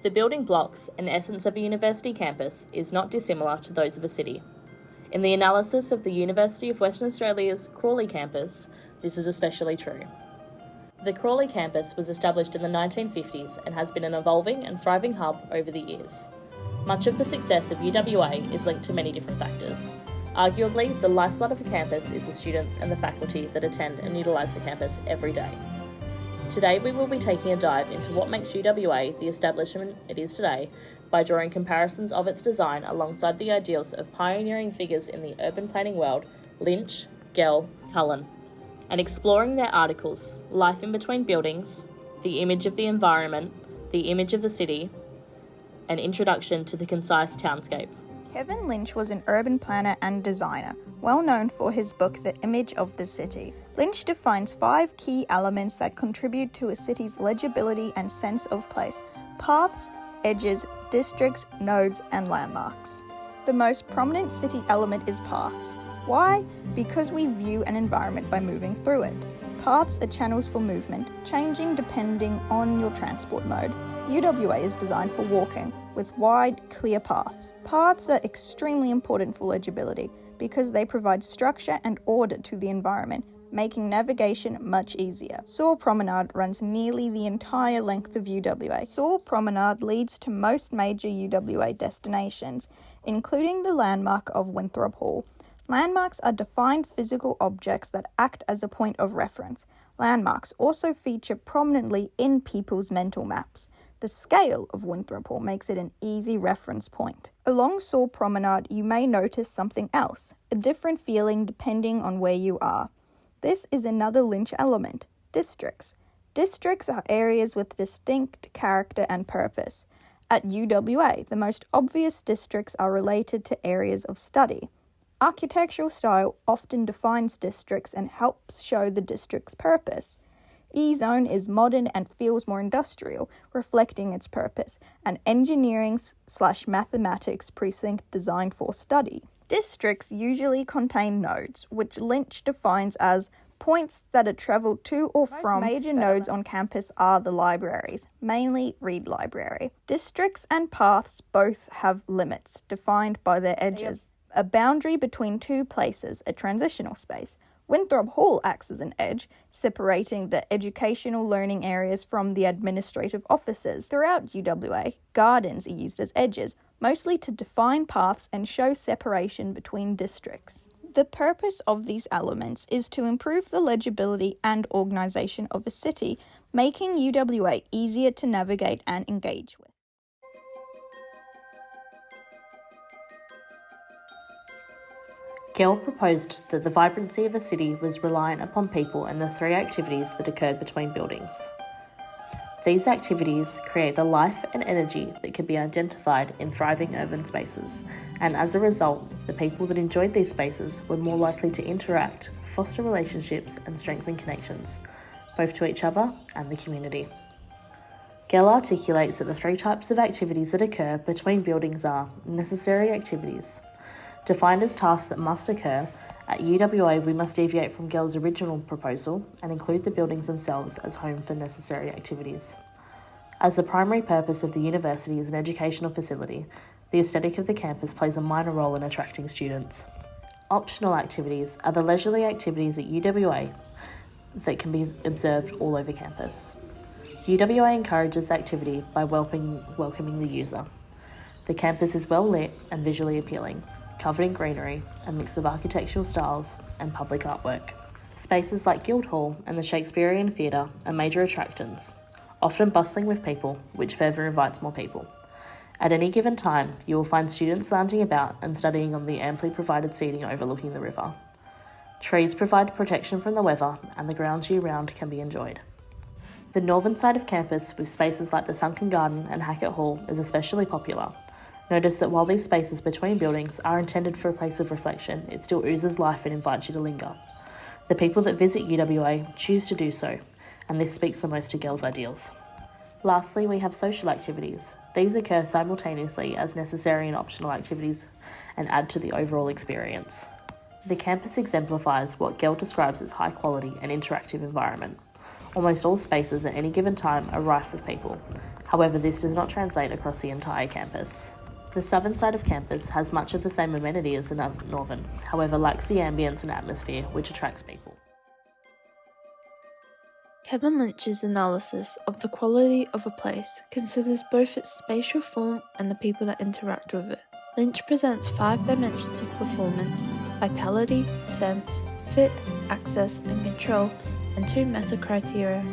The building blocks and essence of a university campus is not dissimilar to those of a city. In the analysis of the University of Western Australia's Crawley campus, this is especially true. The Crawley campus was established in the 1950s and has been an evolving and thriving hub over the years. Much of the success of UWA is linked to many different factors. Arguably, the lifeblood of a campus is the students and the faculty that attend and utilise the campus every day. Today we will be taking a dive into what makes UWA the establishment it is today by drawing comparisons of its design alongside the ideals of pioneering figures in the urban planning world, Lynch, Gell, Cullen, and exploring their articles, Life in Between Buildings, The Image of the Environment, The Image of the City, an Introduction to the Concise Townscape. Kevin Lynch was an urban planner and designer, well known for his book The Image of the City. Lynch defines 5 key elements that contribute to a city's legibility and sense of place: paths, edges, districts, nodes, and landmarks. The most prominent city element is paths. Why? Because we view an environment by moving through it. Paths are channels for movement, changing depending on your transport mode. UWA is designed for walking, with wide, clear paths. Paths are extremely important for legibility because they provide structure and order to the environment, making navigation much easier. Saw Promenade runs nearly the entire length of UWA. Saw Promenade leads to most major UWA destinations, including the landmark of Winthrop Hall. Landmarks are defined physical objects that act as a point of reference. Landmarks also feature prominently in people's mental maps. The scale of Winthrop Hall makes it an easy reference point. Along Saw Promenade, you may notice something else, a different feeling depending on where you are. This is another Lynch element, districts. Districts are areas with distinct character and purpose. At UWA, the most obvious districts are related to areas of study. Architectural style often defines districts and helps show the district's purpose. E-Zone is modern and feels more industrial, reflecting its purpose, an engineering/mathematics precinct designed for study. Districts usually contain nodes, which Lynch defines as points that are travelled to or from. Most major nodes on campus are the libraries, mainly Reed Library. Districts and paths both have limits, defined by their edges. A boundary between two places, a transitional space. Winthrop Hall acts as an edge, separating the educational learning areas from the administrative offices. Throughout UWA, gardens are used as edges, mostly to define paths and show separation between districts. The purpose of these elements is to improve the legibility and organisation of a city, making UWA easier to navigate and engage with. Gell proposed that the vibrancy of a city was reliant upon people and the 3 activities that occurred between buildings. These activities create the life and energy that can be identified in thriving urban spaces, and as a result, the people that enjoyed these spaces were more likely to interact, foster relationships, and strengthen connections, both to each other and the community. Gell articulates that the 3 types of activities that occur between buildings are necessary activities, defined as tasks that must occur. At UWA, we must deviate from Gell's original proposal and include the buildings themselves as home for necessary activities. As the primary purpose of the university is an educational facility, the aesthetic of the campus plays a minor role in attracting students. Optional activities are the leisurely activities at UWA that can be observed all over campus. UWA encourages activity by welcoming the user. The campus is well lit and visually appealing, covered in greenery, a mix of architectural styles and public artwork. Spaces like Guildhall and the Shakespearean Theatre are major attractions, often bustling with people, which further invites more people. At any given time, you will find students lounging about and studying on the amply provided seating overlooking the river. Trees provide protection from the weather, and the grounds year-round can be enjoyed. The northern side of campus, with spaces like the Sunken Garden and Hackett Hall, is especially popular. Notice that while these spaces between buildings are intended for a place of reflection, it still oozes life and invites you to linger. The people that visit UWA choose to do so, and this speaks the most to Gell's ideals. Lastly, we have social activities. These occur simultaneously as necessary and optional activities and add to the overall experience. The campus exemplifies what Gell describes as high quality and interactive environment. Almost all spaces at any given time are rife with people, However, this does not translate across the entire campus. The southern side of campus has much of the same amenity as the northern, however lacks the ambience and atmosphere which attracts people. Kevin Lynch's analysis of the quality of a place considers both its spatial form and the people that interact with it. Lynch presents 5 dimensions of performance: vitality, sense, fit, access, and control, and 2 meta criteria: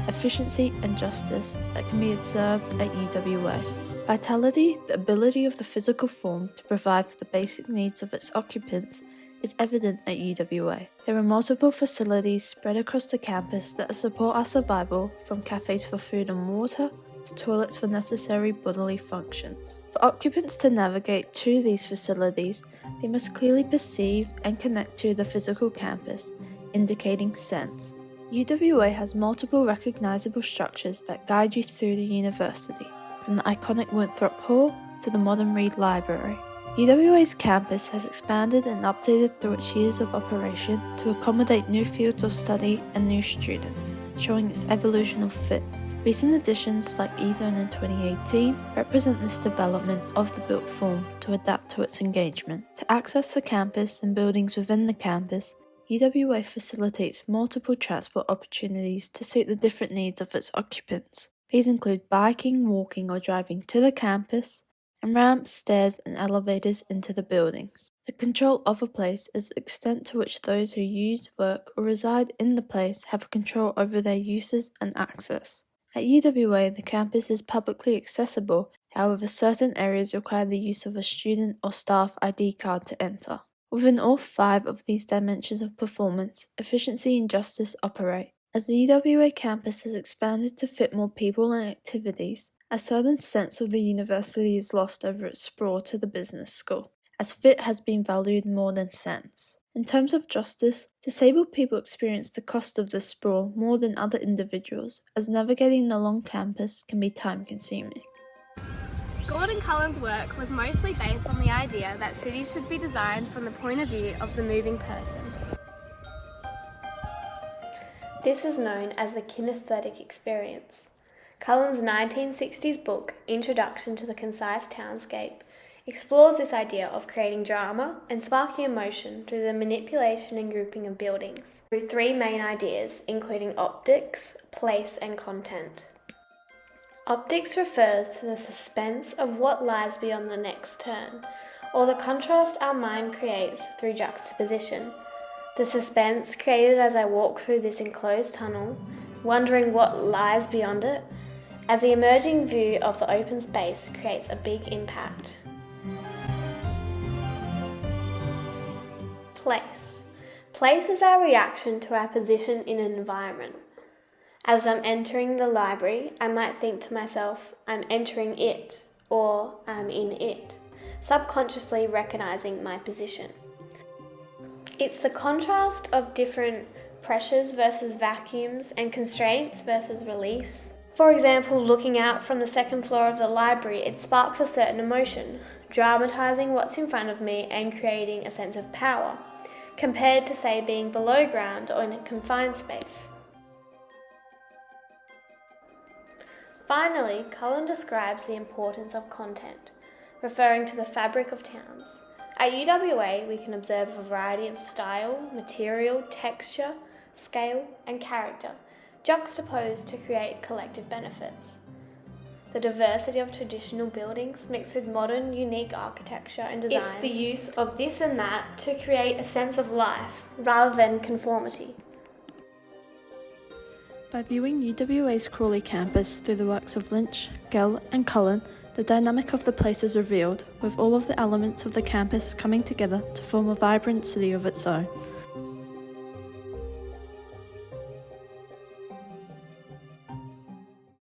efficiency and justice, that can be observed at UWA. Vitality, the ability of the physical form to provide for the basic needs of its occupants, is evident at UWA. There are multiple facilities spread across the campus that support our survival, from cafes for food and water to toilets for necessary bodily functions. For occupants to navigate to these facilities, they must clearly perceive and connect to the physical campus, indicating sense. UWA has multiple recognizable structures that guide you through the university, from the iconic Winthrop Hall to the modern Reed Library. UWA's campus has expanded and updated through its years of operation to accommodate new fields of study and new students, showing its evolutional fit. Recent additions like eZone in 2018 represent this development of the built form to adapt to its engagement. To access the campus and buildings within the campus, UWA facilitates multiple transport opportunities to suit the different needs of its occupants. These include biking, walking, or driving to the campus, and ramps, stairs, and elevators into the buildings. The control of a place is the extent to which those who use, work, or reside in the place have control over their uses and access. At UWA, the campus is publicly accessible, however certain areas require the use of a student or staff ID card to enter. Within all 5 of these dimensions of performance, efficiency and justice operate. As the UWA campus has expanded to fit more people and activities, a certain sense of the university is lost over its sprawl to the business school, as fit has been valued more than sense. In terms of justice, disabled people experience the cost of this sprawl more than other individuals, as navigating the long campus can be time-consuming. Gordon Cullen's work was mostly based on the idea that cities should be designed from the point of view of the moving person. This is known as the kinesthetic experience. Cullen's 1960s book, Introduction to the Concise Townscape, explores this idea of creating drama and sparking emotion through the manipulation and grouping of buildings, through 3 main ideas, including optics, place, and content. Optics refers to the suspense of what lies beyond the next turn, or the contrast our mind creates through juxtaposition. The suspense created as I walk through this enclosed tunnel, wondering what lies beyond it, as the emerging view of the open space creates a big impact. Place. Place is our reaction to our position in an environment. As I'm entering the library, I might think to myself, I'm entering it, or I'm in it, subconsciously recognizing my position. It's the contrast of different pressures versus vacuums and constraints versus reliefs. For example, looking out from the 2nd floor of the library, it sparks a certain emotion, dramatizing what's in front of me and creating a sense of power, compared to, say, being below ground or in a confined space. Finally, Cullen describes the importance of content, referring to the fabric of towns. At UWA, we can observe a variety of style, material, texture, scale, and character, juxtaposed to create collective benefits. The diversity of traditional buildings mixed with modern, unique architecture and designs. It's the use of this and that to create a sense of life, rather than conformity. By viewing UWA's Crawley campus through the works of Lynch, Gell, and Cullen, the dynamic of the place is revealed, with all of the elements of the campus coming together to form a vibrant city of its own.